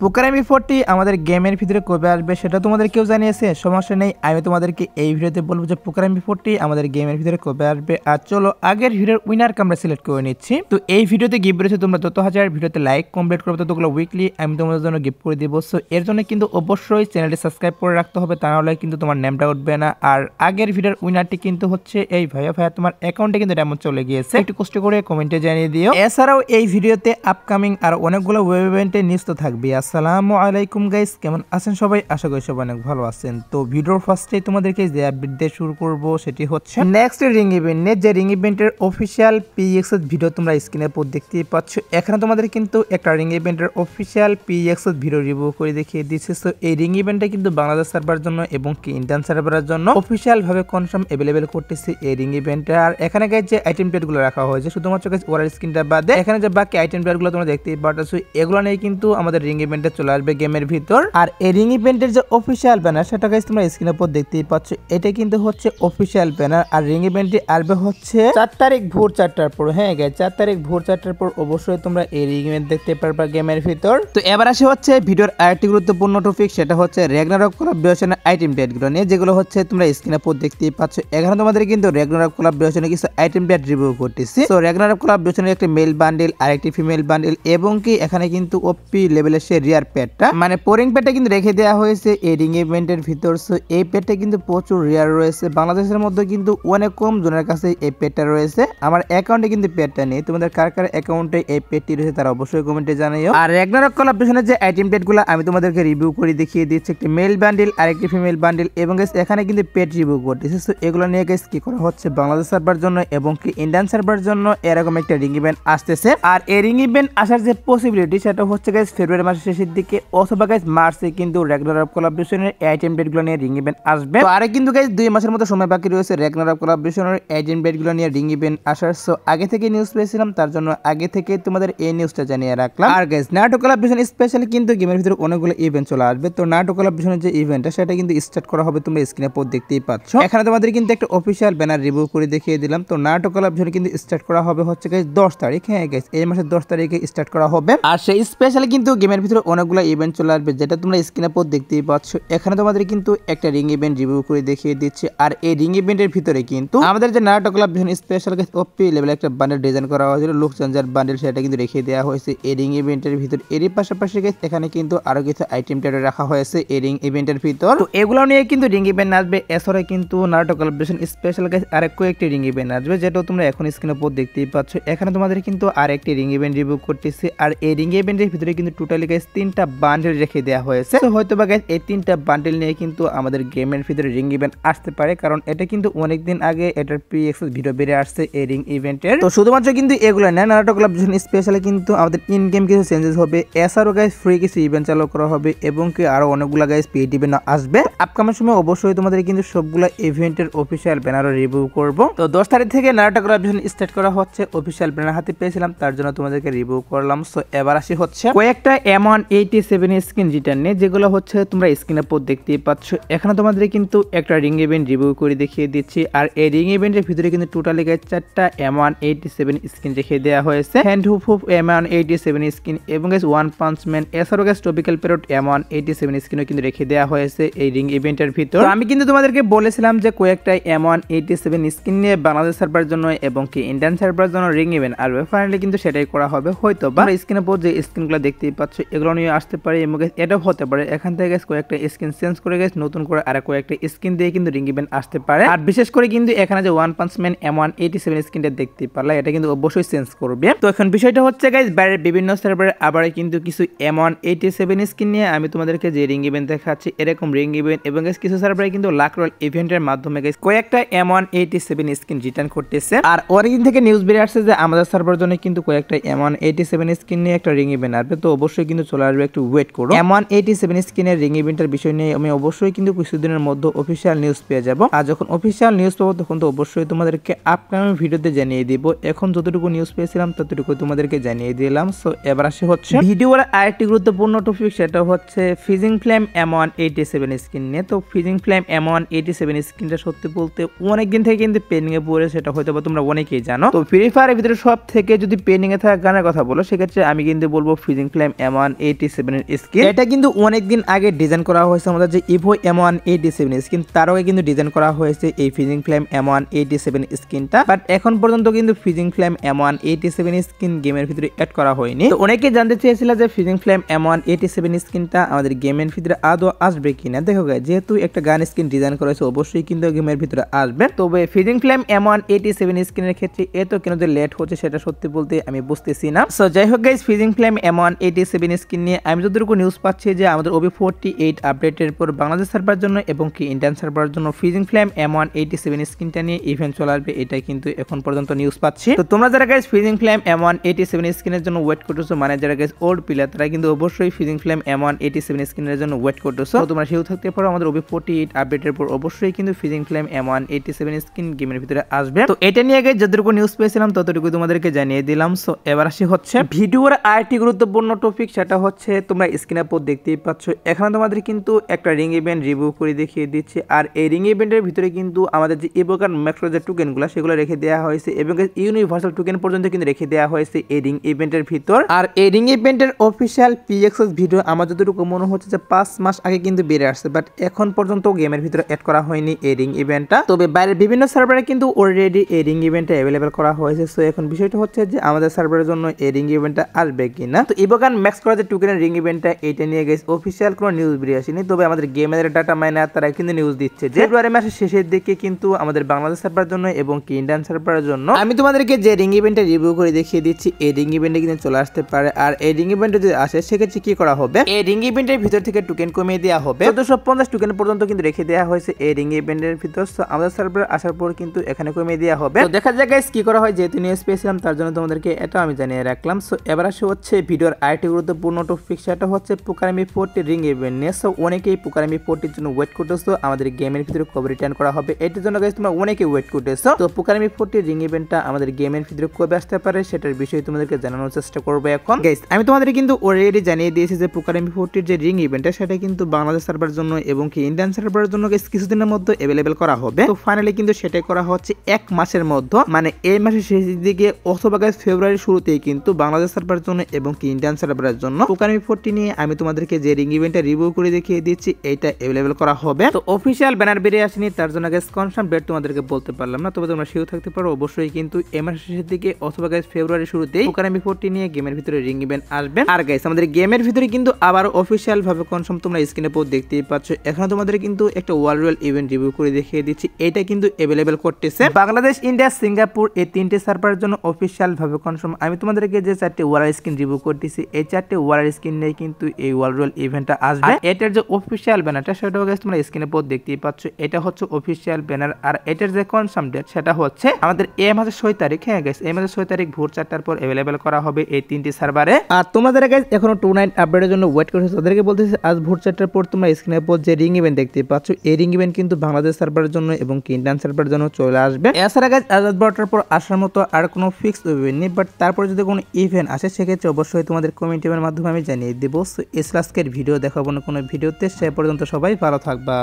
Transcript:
পোকার এমপি40 আমাদের গেমের ভিতরে কবে আসবে সেটা তোমাদের কেউ জানিয়েছে? সমস্যা নেই, আমি তোমাদেরকে এই ভিডিওতে বলবো যে পোকার এমপি40 আমাদের গেমের ভিতরে কবে আসবে। আর চলো আগের ভিডিওর উইনারকে আমরা সিলেক্ট করে নিচ্ছি। তো এই ভিডিওতে গিফট রয়েছে, তোমরা যত হাজার ভিডিওতে লাইক কমপ্লিট করবে ততগুলো উইকলি আমি তোমাদের জন্য গিফট করে দিব। সো এর জন্য কিন্তু অবশ্যই চ্যানেলটি সাবস্ক্রাইব করে রাখতে হবে, তা নাহলে কিন্তু তোমার নেমটা উঠবে না। আর আগের ভিডিওর উইনারটি কিন্তু হচ্ছে এই ভাইয়া তোমার অ্যাকাউন্টে কিন্তু ডেমো চলে গিয়েছে, একটু কষ্ট করে কমেন্টে জানিয়ে দিও। এছাড়াও এই ভিডিওতে আপকামিং আর অনেকগুলো ওয়েব ইভেন্টে নিউজ তো থাকবে। আসসালামু আলাইকুম গাইস, কেমন আছেন সবাই? আশা করি সবাই অনেক ভালো আছেন। তো ভিডিওর ফার্স্টে তোমাদেরকে যে আপডেট দিয়ে শুরু করব সেটি হচ্ছে নেক্সট রিং ইভেন্ট। যে রিং ইভেন্টের অফিসিয়াল পিএক্সএস ভিডিও তোমরা স্ক্রিনের উপর দেখতেই পাচ্ছ। এখানে তোমাদের কিন্তু একটা রিং ইভেন্টের অফিসিয়াল পিএক্সএস ভিডিও রিভিউ করে দেখিয়ে দিচ্ছে। তো এই রিং ইভেন্টটা কিন্তু বাংলাদেশ সার্ভারের জন্য এবং কি ইন্ডিয়ান সার্ভারের জন্য অফিসিয়াল ভাবে কনফার্ম अवेलेबल করতেছে এই রিং ইভেন্টে। আর এখানে গাইস যে আইটেম প্লেট গুলো রাখা হয়েছে শুধুমাত্র গাইস ওয়ার স্ক্রিনটা বাদে এখানে যে বাকি আইটেম প্লেট গুলো তোমরা দেখতেই পাচ্ছ, এগুলো নিয়ে কিন্তু আমাদের রিং ইভেন্টে চলে আসবে গেমের ভিতর। আর এই রিং ইভেন্টের যে অফিসিয়াল ব্যানার সেটা গাইস তোমরা স্ক্রিনের উপর দেখতেই পাচ্ছ, এটা কিন্তু হচ্ছে অফিসিয়াল ব্যানার। আর রিং ইভেন্টটি আসবে হচ্ছে 4 তারিখ ভোর 4টার পর। হ্যাঁ গাইস, 4 তারিখ ভোর 4টার পর অবশ্যই তোমরা এই রিং ইভেন্ট দেখতে পারবা গেমের ভিতর। তো এবার আসে হচ্ছে ভিডিওর আরেকটি গুরুত্বপূর্ণ টপিক, সেটা হচ্ছে র্যাগনারক কোলাবোরেশনের আইটেম প্লেট গুলো নিয়ে, যেগুলো হচ্ছে তোমরা স্ক্রিনের উপর দেখতেই পাচ্ছ। এখানে তোমাদের কিন্তু র্যাগনারক কোলাবোরেশনের কিছু আইটেম প্লেট রিভিউ করতেছি। তো র্যাগনারক কোলাবোরেশনের একটি মেল বান্ডেল আর একটি ফিমেল বান্ডেল, এবং কি এখানে কিন্তু ওপি লেভেলের সে রিয়ার প্যাডটা মানে পোরিং প্যাডটা কিন্তু রেখে দেওয়া হয়েছে এই রিং ইভেন্টের ভিতর। সো এই প্যাডটা কিন্তু প্রচুর রিয়ার রয়েছে, বাংলাদেশের মধ্যে কিন্তু অনেক কম জনের কাছে এই প্যাডটা রয়েছে। আমার অ্যাকাউন্টে কিন্তু প্যাডটা নেই, তোমাদের কার কার অ্যাকাউন্টে এই প্যাডটি রয়েছে তারা অবশ্যই কমেন্টে জানাইও। আর র্যাগনারক কোলাবোরেশনের যে আইটেম প্যাডগুলো আমি তোমাদেরকে রিভিউ করে দেখিয়ে দিচ্ছি, একটি মেল বান্ডেল আর একটি ফিমেল বান্ডেল, এবং গাইস এখানে কিন্তু প্যাড রিভিউ করতেছে। সো এগুলো নিয়ে গাইস কি করা হচ্ছে, বাংলাদেশ সার্ভার জন্য এবং কি ইন্ডিয়ান সার্ভার জন্য এরকম একটা রিং ইভেন্ট আসতেছে। আর এই রিং ইভেন্ট আসার যে পসিবিলিটি সেটা হচ্ছে গাইস ফেব্রুয়ারি মাসের শেষের দিকে অথবা গাইস মার্চে কিন্তু র্যাগনারক কোলাবোরেশনের আইটেম প্লেটগুলো নিয়ে রিং ইভেন্ট আসবে। তো আরে কিন্তু গাইস 2 মাসের মতো সময় বাকি রয়েছে র্যাগনারক কোলাবোরেশনের আইটেম প্লেটগুলো নিয়ে রিং ইভেন্ট আসার। সো আগে থেকে নিউজ পেয়েছিলাম, তার জন্য আগে থেকে তোমাদের এই নিউজটা জানিয়ে রাখলাম। আর গাইস নারুটো কোলাবোরেশন স্পেশালি কিন্তু গেমের ভিতরে অনেকগুলো ইভেন্ট চলে আসবে। তো নারুটো কোলাবোরেশনের যে ইভেন্টটা সেটা কিন্তু স্টার্ট করা হবে, তোমরা স্ক্রিনে পর দেখতেই পাচ্ছ। এখানে তোমাদের কিন্তু একটা অফিসিয়াল ব্যানার রিভিউ করে দেখিয়ে দিলাম। তো নারুটো কোলাবোরেশন কিন্তু স্টার্ট করা হবে হচ্ছে গাইস 10 তারিখ। হ্যাঁ গাইস, এই মাসের 10 তারিখে স্টার্ট করা হবে। আর সেই স্পেশালি কিন্তু গেমের ভিতরে অনেকগুলো ইভেন্ট চলে আসবে, যেটা তোমরা স্ক্রিনে পর দেখতেই পাচ্ছ। এখানে তোমাদের কিন্তু একটা রিং ইভেন্ট রিভিউ করে দেখিয়ে দিচ্ছে। আর এই রিং ইভেন্টের ভিতরে কিন্তু আমাদের যে নারুটো কোলাবোরেশন স্পেশাল গাইস ওপি লেভেল একটা বান্ডেল ডিজাইন করা হয়েছিল, লুক চেঞ্জার বান্ডেল, সেটা কিন্তু রেখে দেওয়া হয়েছে এই রিং ইভেন্টের ভিতর। এরই পাশাপাশি গাইস এখানে কিন্তু আরো কিছু আইটেম ট্যাড রাখা হয়েছে এই রিং ইভেন্টের ভিতর। তো এগুলো নিয়ে কিন্তু রিং ইভেন্ট আসবে। এছাড়া কিন্তু নারুটো কোলাবোরেশন স্পেশাল গাইস আরেক কয়েকটি রিং ইভেন্ট আসবে, যেটা তোমরা এখন স্ক্রিনের উপর দেখতেই পাচ্ছ। এখানে তোমাদের কিন্তু আরেকটি রিং ইভেন্ট রিভিউ করতেছি। আর এই রিং ইভেন্টের ভিতরে কিন্তু টোটালি গাইস 3টা বান্ডেল রেখে দেওয়া হয়েছে। তো হয়তো বা গাইস এই 3টা বান্ডেল নিয়ে কিন্তু আমাদের গেমের ভিতরে রিং ইভেন্ট আসতে পারে, কারণ এটা কিন্তু অনেকদিন আগে এটার প্রি-অ্যাক্সেস ভিডিও বেরিয়ে আসছে এই রিং ইভেন্টের। তো শুধুমাত্র কিন্তু এগুলো না, নারুটো কোলাবোরেশন স্পেশালি কিন্তু আমাদের ইন গেম কিছু চেঞ্জেস হবে। এছাড়াও গাইস ফ্রি কিছু ইভেন্ট চালু করা হবে, এবং কি আরো অনেকগুলো গাইস পেইড ইভেন্ট আসবে আপকামিং সময়। অবশ্যই তোমাদের কিন্তু সবগুলো ইভেন্টের অফিসিয়াল ব্যানার রিভিউ করব। তো 10 তারিখ থেকে নারুটো কোলাবোরেশন স্টার্ট করা হচ্ছে, অফিসিয়াল ব্যানার হাতে পেয়েছিলাম, তার জন্য তোমাদেরকে রিভিউ করলাম। সো এবার আসি হচ্ছে কয়েকটা M187 স্কিন রিটার্ন নিয়ে, যেগুলো হচ্ছে তোমরা স্ক্রিনের উপর দেখতেই পাচ্ছ। এখানে তোমাদের কিন্তু একটা রিং ইভেন্ট রিভিউ করে দেখিয়ে দিচ্ছি। আর এই রিং ইভেন্টের ভিতরে কিন্তু টোটালি গাইস 4টা M187 স্কিন রেখে দেওয়া হয়েছে। হ্যান্ড হুপ M187 স্কিন, এবং গাইস ওয়ান পাঞ্চ ম্যান, এছাড়াও গাইস টপিক্যাল প্যারট M187 স্কিনও কিন্তু রেখে দেওয়া হয়েছে এই রিং ইভেন্টের ভিতর। তো আমি কিন্তু তোমাদেরকে বলেছিলাম যে কয়েকটা M187 স্কিন নিয়ে বাংলাদেশ সার্ভারের জন্য এবং কি ইন্ডিয়ান সার্ভারের জন্য রিং ইভেন্ট আসবে। ফাইনালি কিন্তু সেটাই করা হবে। হয়তো বা স্ক্রিনের উপর যে স্কিনগুলো দেখতেই পাচ্ছ এগুলো নিয়ে আসতে পারে, এবং এটাও হতে পারে এখান থেকে গাইস কয়েকটা স্কিন চেঞ্জ করে গাইস নতুন করে আর কয়েকটা স্কিন দিয়ে কিন্তু রিং ইভেন্ট আসতে পারে। আর বিশেষ করে কিন্তু এখানে যে ওয়ান পাঞ্চ ম্যান M187 স্কিনটা দেখতে পারলে এটা কিন্তু অবশ্যই চেঞ্জ করবে। তো এখন বিষয়টা হচ্ছে গাইস বাইরের বিভিন্ন সার্ভারে আবার কিন্তু কিছু M187 স্কিন নিয়ে আমি তোমাদেরকে যে রিং ইভেন্ট দেখাচ্ছি এরকম রিং ইভেন্ট, এবং গাইস কিছু সার্ভারে কিন্তু লাক রয়্যাল ইভেন্টের মাধ্যমে গাইস কয়েকটা M187 স্কিন রিটার্ন করতেছে। আর অনেকদিন থেকে নিউজ বেরিয়ে আসছে যে আমাদের সার্ভারের জন্য কিন্তু কয়েকটা M187 স্কিন নিয়ে একটা রিং ইভেন্ট আসবে। তো অবশ্যই কিন্তু চলে আসবে, একটু ওয়েট করো। M187 স্কিনের রিং ইভেন্টের বিষয় নিয়ে আমি অবশ্যই কিন্তু কিছুদিনের মধ্যে অফিসিয়াল নিউজ পেয়ে যাব। আর যখন অফিসিয়াল নিউজ পাবো তখন তো অবশ্যই তোমাদেরকে আপকামিং ভিডিওতে জানিয়ে দিব। এখন যতটুকু নিউজ পেয়েছিলাম ততটুকু তোমাদেরকে জানিয়ে দিলাম। সো এবার আসে হচ্ছে ভিডিওর আরেকটি গুরুত্বপূর্ণ টপিক, সেটা হচ্ছে ফিজিং ফ্লেম M187 স্কিন নিয়ে। তো ফিজিং ফ্লেম M187 স্কিনটা সত্যি বলতে অনেকদিন থেকে কিন্তু পেন্ডিং এ পড়ে, সেটা হয়তো তোমরা অনেকেই জানো। তো ফ্রি ফায়ারের ভিতরে সব থেকে যদি পেন্ডিং এ থাকা গানের কথা বলো সেক্ষেত্রে আমি কিন্তু বলবো ফিজিং ফ্লেম M187 M187 এর স্কিন। এটা কিন্তু অনেকদিন আগে ডিজাইন করা হয়েছে আমাদের যে ইভো M187 স্কিন, তার আগে কিন্তু ডিজাইন করা হয়েছে এই ফিজিং ফ্লেম M187 স্কিনটা, বাট এখন পর্যন্ত কিন্তু ফিজিং ফ্লেম M187 স্কিন গেমের ভিতরে অ্যাড করা হয়নি। তো অনেকে জানতে চেয়েছিল যে ফিজিং ফ্লেম M187 স্কিনটা আমাদের গেমের ভিতরে আদৌ আসবে কিনা। দেখো গাইস, যেহেতু একটা গান স্কিন ডিজাইন করেছে অবশ্যই কিন্তু গেমের ভিতরে আসবে। তবে ফিজিং ফ্লেম M187 স্কিনের ক্ষেত্রে এত কেন যে লেট হচ্ছে সেটা সত্যি বলতে আমি বুঝতেছি না। সো যাই হোক গাইস, ফিজিং ফ্লেম M187 স্কিন নিয়ে আমি যতটুকু নিউজ পাচ্ছি যে আমাদের OB48 আপডেটের পর বাংলাদেশ সার্ভার জন্য এবং কি ইন্ডিয়ান সার্ভারের জন্য ফিজিং ফ্লেম M187 স্কিনটা নিয়ে ইভেন্ট চলে আসবে, এটাই কিন্তু এখন পর্যন্ত নিউজ পাচ্ছি। তো তোমরা যারা গাইস ফিজিং ফ্লেম M187 স্কিনের জন্য ওয়েট করতেছো, মানে যারা গাইস ওল্ড প্লেয়ার, তারা কিন্তু অবশ্যই ফিজিং ফ্লেম M187 স্কিনের জন্য ওয়েট করতেছো। তো তোমরা সেও থাকতে পারো, আমাদের OB48 আপডেটের পর অবশ্যই কিন্তু ফিজিং ফ্লেম M187 স্কিন গেমের ভিতরে আসবে। তো এটা নিয়ে গাইস যতটুকু নিউজ পেয়েছিলাম ততটুকু তোমাদেরকে জানিয়ে দিলাম। সো এবার আসি হচ্ছে ভিডিওর আরেকটি গুরুত্বপূর্ণ টপিক, সেটা হচ্ছে তোমরা স্ক্রিনের উপর দেখতেই পাচ্ছ, এখানে তোমাদের কিন্তু একটা রিং ইভেন্ট রিভিউ করে দেখিয়ে দিচ্ছি। আর এই রিং ইভেন্টের ভিতরে কিন্তু আমাদের যে ইভোকার ম্যাক্সের যে টোকেনগুলো সেগুলো রেখে দেওয়া হয়েছে এবং ইউনিভার্সাল টোকেন পর্যন্ত কিন্তু রেখে দেওয়া হয়েছে এই রিং ইভেন্টের ভিতর। আর এই রিং ইভেন্টের অফিসিয়াল PXS ভিডিও আমার যতটুকু মনে হচ্ছে যে 5 মাস আগে কিন্তু বেরিয়ে আসছে, বাট এখন পর্যন্ত গেমের ভিতরে অ্যাড করা হয়নি এই রিং ইভেন্টটা। তবে বাইরের বিভিন্ন সার্ভারে কিন্তু অলরেডি এই রিং ইভেন্টটা অ্যাভেলেবেল করা হয়েছে। সো এখন বিষয়টা হচ্ছে যে আমাদের সার্ভারের জন্য এই রিং ইভেন্টটা আসবে কিনা। তো ইভোকার ম্যাক্স করা যে টোকেনের রিং ইভেন্টটা এটা নিয়ে গেছে অফিসিয়াল কোনো নিউজ বেরিয়ে আসেনি। তবে আমাদের গেমের ডাটা মাইনার তারা কিন্তু নিউজ দিচ্ছে যে ফেব্রুয়ারি মাসের শেষের দিকে কিন্তু আমাদের বাংলাদেশ সার্ভারের জন্য এবং কি ইন্ডিয়ান সার্ভারের জন্য আমি তোমাদেরকে যে রিং ইভেন্টটা রিভিউ করে দেখিয়ে দিচ্ছি, এই রিং ইভেন্টে কিন্তু চলে আসতে পারে। আর এই রিং ইভেন্টে যদি আসে সেক্ষেত্রে কি করা হবে, এই রিং ইভেন্টের ভিতর থেকে টোকেন কমিয়ে দেওয়া হবে। 1450 টোকেন পর্যন্ত কিন্তু রেখে দেওয়া হয়েছে এই রিং ইভেন্টের ভিতর। আমাদের সার্ভারে আসার পর কিন্তু এখানে কমিয়ে দেওয়া হবে। তো দেখা যাক গাইস কি করা হয়, যেহেতু নিউজ পেয়েছিলাম তার জন্য তোমাদেরকে এটা আমি জানিয়ে রাখলাম। সো এবার আসে হচ্ছে ভিডিওর আরেকটি গুরুত্বপূর্ণ টপিক, সেটা হচ্ছে পোকারামি 40 রিং ইভেন্ট নিয়ে। সো অনেকেই পোকারামি 40 জন্য ওয়েট করতেছো, আমাদের গেমের ভিতরে কবে রিটার্ন করা হবে এটার জন্য গাইস তোমরা অনেকেই ওয়েট করতেছো। তো পোকারামি 40 রিং ইভেন্টটা আমাদের গেমের ভিতরে কবে আসতে পারে সেটার বিষয়ে তোমাদেরকে জানানোর চেষ্টা করবো এখন। গাইস আমি তোমাদের কিন্তু অলরেডি জানিয়ে দিয়েছি যে পোকারামি 40 যে রিং ইভেন্টটা সেটা কিন্তু বাংলাদেশ সার্ভারের জন্য এবং কি ইন্ডিয়ান সার্ভারের জন্য গাইস কিছুদিনের মধ্যে অ্যাভেলেবেল করা হবে। তো ফাইনালি কিন্তু সেটাই করা হচ্ছে 1 মাসের মধ্যে, মানে এই মাসের শেষের দিকে অথবা গাইস ফেব্রুয়ারির শুরুতেই কিন্তু বাংলাদেশ সার্ভারের জন্য এবং কি ইন্ডিয়ান সার্ভারের জন্য পোকারামি 40 নিয়ে আমি তোমাদেরকে যে রিং ইভেন্টটা রিভিউ করে দেখিয়ে দিচ্ছি এটা অ্যাভেলেবেল করা হবে। তো অফিসিয়াল ব্যানার বেরিয়ে আসেনি, তার জন্য গাইস কনফার্ম ডেট তোমাদেরকে বলতে পারলাম না। তবে তোমরা শিওর থাকতে পারো অবশ্যই কিন্তু এই মাসের শেষের দিকে অথবা গাইস ফেব্রুয়ারির শুরুতেই পোকারামি 40 নিয়ে গেমের ভিতরে রিং ইভেন্ট আসবে। আর গাইস আমাদের গেমের ভিতরে কিন্তু আবার অফিসিয়াল ভাবে কনফার্ম তোমরা স্ক্রিনে পর দেখতেই পাচ্ছ, এখন তোমাদের কিন্তু একটা ওয়ার্ল্ড রয়্যাল ইভেন্ট রিভিউ করে দেখিয়ে দিচ্ছি, এটা কিন্তু অ্যাভেলেবেল করতেছে বাংলাদেশ, ইন্ডিয়া, সিঙ্গাপুর এই 3টে সার্ভারের জন্য অফিসিয়াল ভাবে কনফার্ম। আমি তোমাদেরকে যে 4টে ওয়ার্ল্ড স্ক্রিন রিভিউ করতেছি এই 4টে ওয়ার্ল্ড স্ক্রিন নিয়ে কিন্তু এই ওয়ার্ল্ড রয়্যাল ইভেন্টটা আসবে। এটার যে অফিসিয়াল ব্যানারটা সেটাও গাইস তোমরা স্ক্রিনে পর দেখতেই পাচ্ছ, এটা হচ্ছে অফিসিয়াল ব্যানার। আর এটার যে কনফার্ম ডেট সেটা হচ্ছে আমাদের এই মাসের 6 তারিখ। হ্যাঁ গাইস, এই মাসের 6 তারিখ ভোর 4টার পর অ্যাভেলেবেল করা হবে এই 3টি সার্ভারে। আর তোমাদের গাইস এখনো 2 নাইট আপডেটের জন্য ওয়েট করছো, তাদেরকে বলতেছি আজ ভোর 4টার পর তোমরা স্ক্রিনের পর যে রিং ইভেন্ট দেখতে পাচ্ছ এই রিং ইভেন্ট কিন্তু বাংলাদেশ সার্ভারের জন্য এবং ইন্ডিয়ান সার্ভারের জন্য চলে আসবে। এছাড়া গাইস আজ 12টার পর আসার মতো আর কোনো ফিক্স ইভেন্ট নেই, বাট তারপর যদি কোনো ইভেন্ট আসে সেক্ষেত্রে অবশ্যই তোমাদের কমেন্টের মাধ্যমে আমি জানিয়ে দেবো। সো আজকের ভিডিও দেখাবো না কোনো ভিডিওতে, সে পর্যন্ত সবাই ভালো থাকবা।